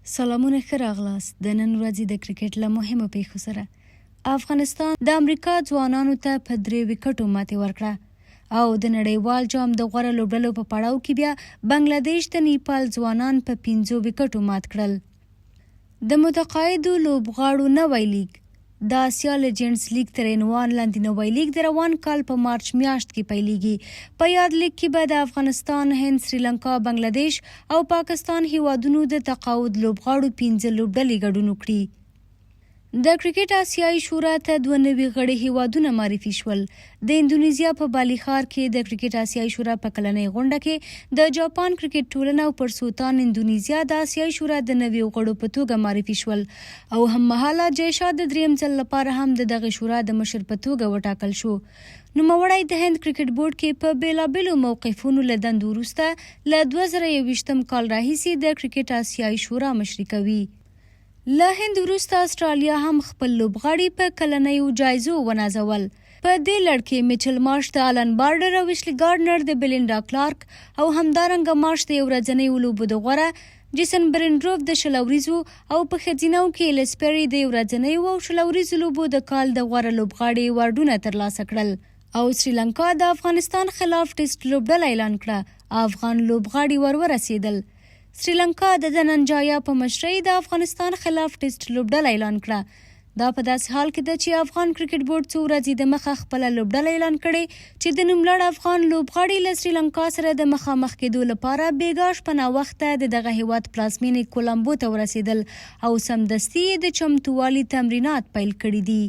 سلامونه ښه راغلاست. د نن ورځې د کرکټ له مهمو پیښو سره افغانستان د امریکا ځوانانو ته په 3 وکټو ماتې ورکړه او د نړیوال جام د غوره لوبډلو په پړاو کې بیا بنگلادیش د نیپال ځوانان په 5 وکټو مات کړل. د متقاعدو لوبغاړو نوی لیگ د آسیا لیجنډز لیگ تر عنوان لاندې نوی لیگ د روان کال په مارچ میاشت کې پیلېږي. په یاد لیگ کې به د افغانستان، هند، سریلانکا، بنگلادیش او پاکستان هیوادونو د تقاعد لوبغاړو 15 لوبډلې ګډون وکړي. د کرکټ آسیایي شورا ته 2 نوي غړي هیوادونه معرفي شول. د اندونیزیا په بالي ښار کې د کرکټ آسیایي شورا په کلنۍ غونډه کې د جاپان کرکټ ټولنه او پرسوتان اندونیزیا د آسیایي شورا د نویو غړو په توګه معرفي شول او هممهاله جیشا د دریم ځل لپاره هم د دغه شورا د مشر په توګه وټاکل شو. نوموړی د هند کرکټ بورډ کې په بیلابیلو موقفونو له دندو وروسته له 2021 کال راهیسې د کرکټ آسیایي شورا مشري کوي. له هند وروسته استرالیا هم خپل لوبغاړي په کلنیو جایزو ونازول. په دې لړ کې میچل مارش د آلن بارډر او ویشلي ګارډنر د بلینډا کلارک او همدارنګه مارش د یو ورځنیو لوبو د غوره، جیسن برینډروف د 20 وریځو او په ښځینو کې ایلیس پیري د یو ورځنیو او 20 وریځو لوبو د کال د غوره لوبغاړي ایوارډونه ترلاسه کړل. او سریلانکا د افغانستان خلاف ټیسټ لوبډله اعلان کړه. افغان لوبغاړي ورسېدل. سریلانکا د دننجایا په مشرۍ د افغانستان خلاف ټیسټ لوبډله اعلان کړه. دا په داسې حال کې ده چې افغان کرکټ بورډ څو ورځې د مخه خپله لوبډله اعلان کړې چې د نوملړ افغان لوبغاړي له سریلانکا سره د مخامخ کېدو لپاره بیګا شپه ناوخته د دغه هیواد پلازمینې کولمبو ته ورسېدل او سمدستي یې د چمتووالي تمرینات پیل کړي دي.